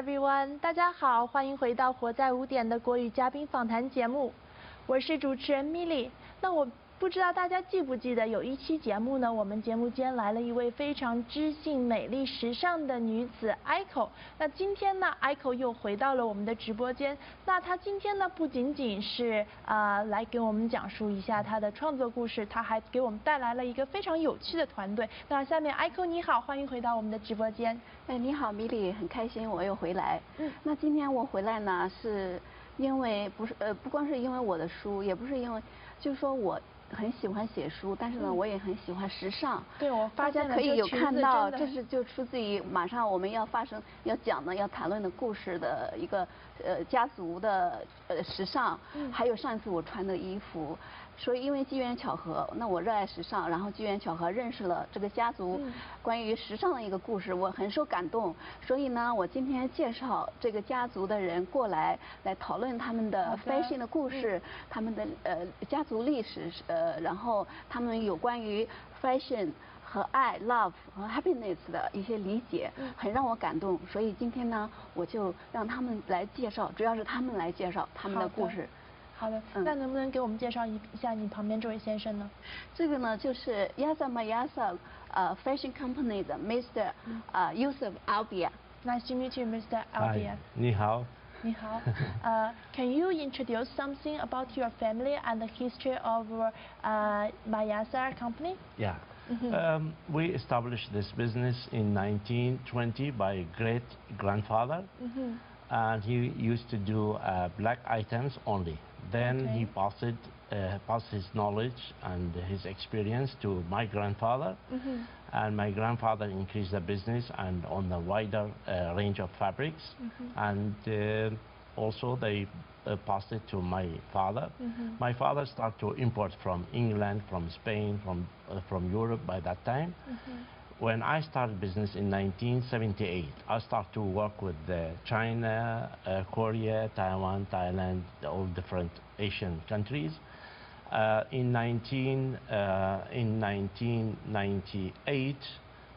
everyone， 大家好，欢迎回到活在5点的国语嘉宾访谈节目，我是主持人 Milly。那我不知道大家记不记得有一期节目呢，我们节目间来了一位非常知性、美丽、时尚的女子 Aiko。那今天呢 ，Aiko 又回到了我们的直播间。那她今天呢，不仅仅是来给我们讲述一下她的创作故事，她还给我们带来了一个非常有趣的团队。那下面 Aiko 你好，欢迎回到我们的直播间。哎，你好，米莉，很开心我又回来。那今天我回来呢，是因为不光是因为我的书，也不是因为，就是说我很喜欢写书，但是呢，我也很喜欢时尚。对，我发现大家可以有看到，这是就出自于马上我们要讲的、要谈论的故事的一个家族的时尚，还有上一次我穿的衣服。所以因为机缘巧合，那我热爱时尚，然后机缘巧合认识了这个家族关于时尚的一个故事，我很受感动。所以呢，我今天介绍这个家族的人过来讨论他们的 fashion 的故事，他们的家族历史，然后他们有关于 fashion 和爱 love 和 happiness 的一些理解，很让我感动。所以今天呢，我就让他们来介绍，主要是他们来介绍他们的故事。好的，那能不能给我们介绍一下你旁边这位先生呢？这个呢就是 Yasa Mayasa Fashion Company 的 Mr. Yusuf Albia. Nice to meet you, Mr. Albia. 你好。你好。Can you introduce something about your family and the history of Mayasa Company? Yeah. We established this business in 1920 by great grandfather, and he used to do black items only. Then he passed his knowledge and his experience to my grandfather, and my grandfather increased the business and on the wider range of fabrics, and also they passed it to my father. My father started to import from England, from Spain, from Europe by that time. When I started business in 1978, I started to work with China, Korea, Taiwan, Thailand, all different Asian countries. In 1998,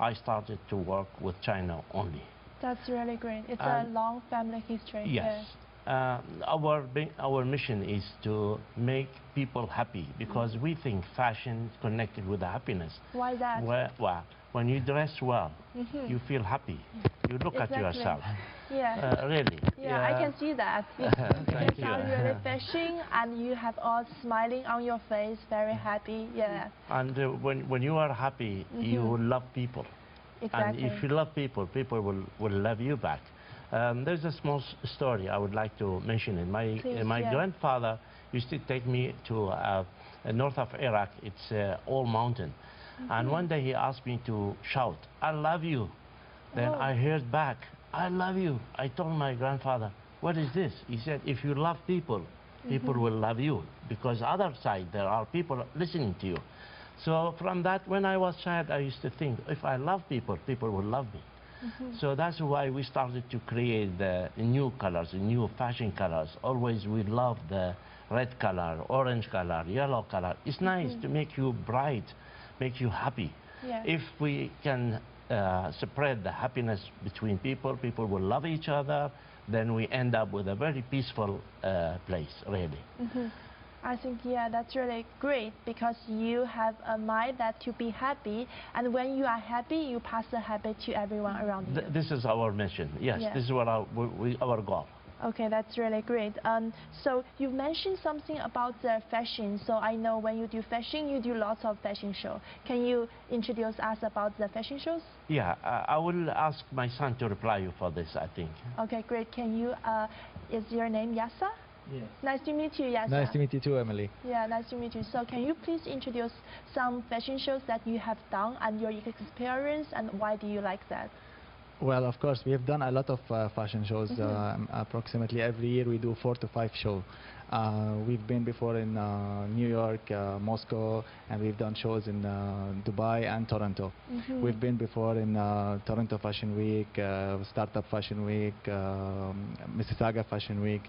I started to work with China only. That's really great. It's a long family history. Yes. Our mission is to make people happy because we think fashion is connected with happiness. Why is that? Well, when you dress well, you feel happy. You look at yourself. Yeah. Really. Yeah, I can see that. You sound really refreshing, and you have all smiling on your face, very happy. Yeah. And when you are happy, you will love people. Exactly. And if you love people, people will love you back. There's a small story I would like to mention. My grandfather used to take me to north of Iraq. It's all mountain. And one day he asked me to shout, "I love you." Then I heard back, "I love you." I told my grandfather, "What is this?" He said, "If you love people, people will love you. Because other side, there are people listening to you." So from that, when I was child, I used to think, if I love people, people will love me. So that's why we started to create the new colors, new fashion colors. Always we love the red color, orange color, yellow color. It's nice to make you bright, make you happy. Yeah. If we can spread the happiness between people, people will love each other, then we end up with a very peaceful place, really. I think, yeah, that's really great because you have a mind that to be happy, and when you are happy, you pass the habit to everyone around you. This is our mission. Yes, this is what our goal. Okay, that's really great. So you mentioned something about the fashion. So I know when you do fashion, you do lots of fashion shows. Can you introduce us about the fashion shows? Yeah, I will ask my son to reply you for this, I think. Okay, great. Can you, is your name Yasa? Yes. Nice to meet you, Yasa. Nice to meet you too, Emily. Yeah, nice to meet you. So can you please introduce some fashion shows that you have done and your experience, and why do you like that? Well, of course, we have done a lot of fashion shows. Approximately every year we do 4 to 5 shows. We've been before in New York, Moscow, and we've done shows in Dubai and Toronto. We've been before in Toronto Fashion Week, Startup Fashion Week, Mississauga Fashion Week.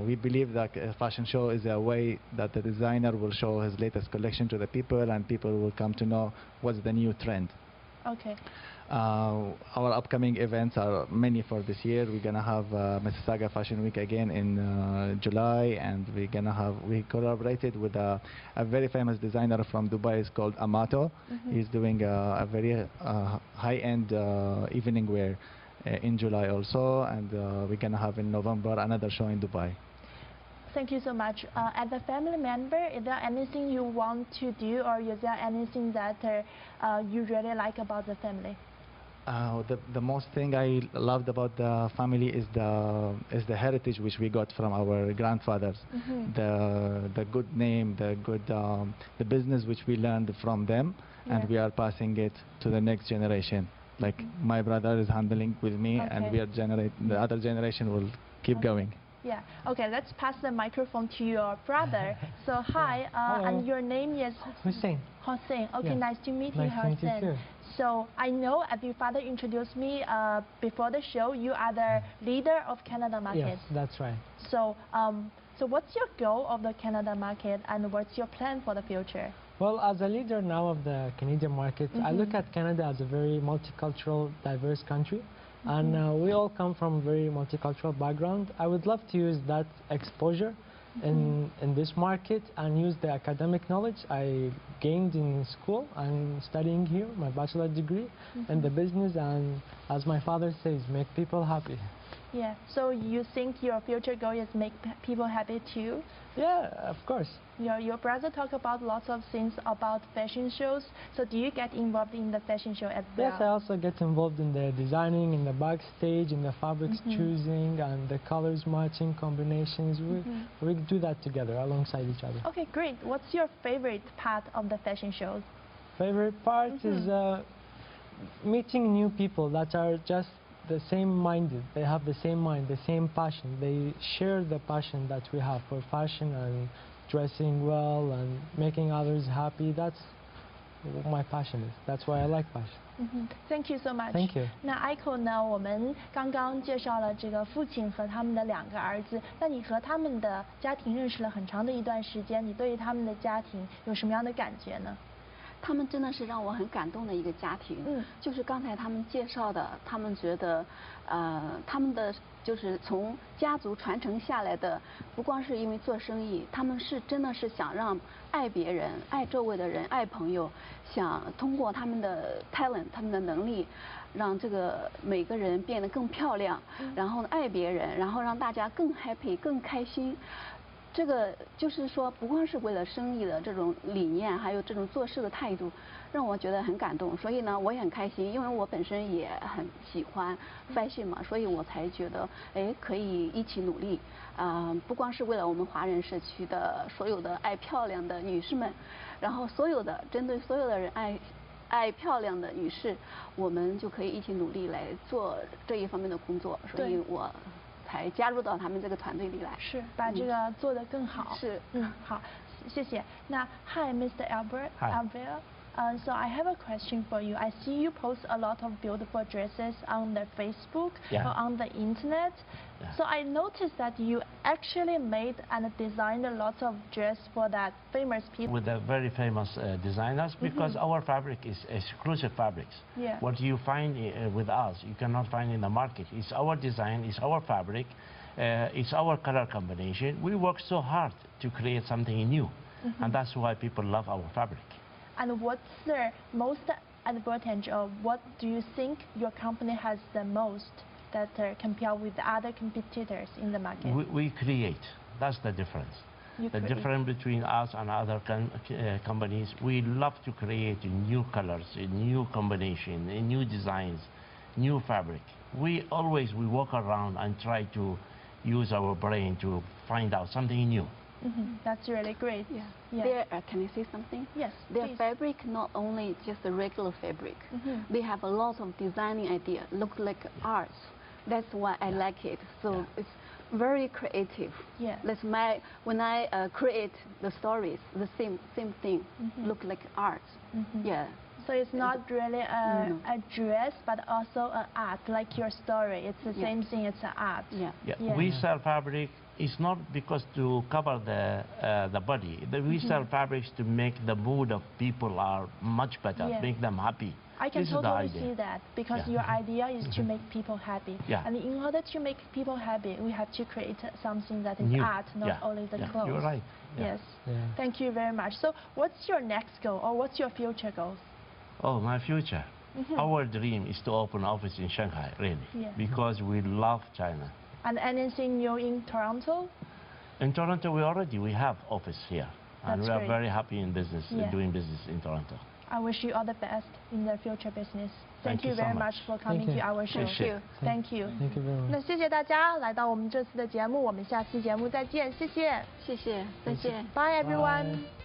We believe that a fashion show is a way that the designer will show his latest collection to the people, and people will come to know what's the new trend. Okay. Our upcoming events are many for this year. We're gonna have Mississauga Fashion Week again in July, and we collaborated with a very famous designer from Dubai. It's called Amato. He's doing a very high-end evening wear in July also, and we're gonna have in November another show in Dubai. Thank you so much. As a family member, is there anything you want to do, or is there anything that you really like about the family? The most thing I loved about the family is the heritage which we got from our grandfathers. The good name, the business which we learned from them, and we are passing it to the next generation. Like my brother is handling with me, and the other generation will keep going. Yeah. Okay, let's pass the microphone to your brother. So hi, and your name is Hussein. Hussein. Okay, Yeah. Nice to meet you, Nice to meet you Hussein. too. So I know, as your father introduced me before the show, you are the leader of Canada market. Yes, that's right. So, so what's your goal of the Canada market, and what's your plan for the future? Well, as a leader now of the Canadian market, I look at Canada as a very multicultural, diverse country. And we all come from a very multicultural background. I would love to use that exposure in this market and use the academic knowledge I gained in school and studying here, my bachelor degree, in the business, and as my father says, make people happy. Yeah, so you think your future goal is make people happy too? Yeah, of course. Your brother talked about lots of things about fashion shows. So do you get involved in the fashion show as well? Yes, I also get involved in the designing, in the backstage, in the fabrics choosing, and the colors matching combinations. We do that together alongside each other. Okay, great. What's your favorite part of the fashion shows? Favorite part is meeting new people that are just the same minded. They have the same mind, the same passion. They share the passion that we have for fashion and dressing well and making others happy. That's what my passion is. That's why I like fashion. Thank you so much. Thank you. 那 Aiko 呢？我们刚刚介绍了这个父亲和他们的2个儿子。那你和他们的家庭认识了很长的一段时间，你对于他们的家庭有什么样的感觉呢？他们真的是让我很感动的一个家庭。就是刚才他们介绍的，他们觉得，他们的就是从家族传承下来的，不光是因为做生意，他们是真的是想让爱别人、爱周围的人、爱朋友，想通过他们的 talent、他们的能力，让这个每个人变得更漂亮，然后爱别人，然后让大家更 happy、更开心。这个就是说，不光是为了生意的这种理念，还有这种做事的态度，让我觉得很感动。所以呢，我也很开心，因为我本身也很喜欢 fashion 嘛，所以我才觉得，哎，可以一起努力。不光是为了我们华人社区的所有的爱漂亮的女士们，然后针对所有的人爱漂亮的女士，我们就可以一起努力来做这一方面的工作。所以我才加入到他们这个团队里来，是把这个做得更好。是，好，谢谢。那 Hi, Mr. Albert. So I have a question for you. I see you post a lot of beautiful dresses on the Facebook or on the internet. So I noticed that you actually made and designed a lot of dress for that famous people. With the very famous designers, because our fabric is exclusive fabrics. Yeah. What you find with us, you cannot find in the market. It's our design, it's our fabric, it's our color combination. We work so hard to create something new, and that's why people love our fabric. And what's the most advantage, or what do you think your company has the most that compare with the other competitors in the market? We create. That's the difference. The difference between us and other companies, we love to create new colors, new combination, new designs, new fabric. We walk around and try to use our brain to find out something new. That's really great. Yeah. Can I say something? Yes. Their fabric not only just a regular fabric. They have a lot of designing idea. Look like arts. That's why I like it. So it's very creative. Yeah. That's when I create the stories, the same thing. Look like art. Yeah. So it's not really a dress, but also an art, like your story. It's the same thing. It's an art. Yeah. Yeah. We sell fabric. It's not because to cover the body. We sell fabrics to make the mood of people are much better, make them happy. I can this totally is the idea. see that because your idea is to make people happy. Yeah. And in order to make people happy, we have to create something that is New. art, not only the clothes. You're right. Yes. Yeah. Thank you very much. So what's your next goal or what's your future goals? Oh, my future. Our dream is to open an office in Shanghai, really, because we love China. And anything new in Toronto? In Toronto, we have office here. And That's we are great. very happy in business, doing business in Toronto. I wish you all the best in the future business. Thank you so very much. much for coming to our show. Thank you. Thank you. Thank you very much. 那谢谢大家来到我们这次的节目，我们下期节目再见，谢谢。谢谢，再见。 Bye everyone.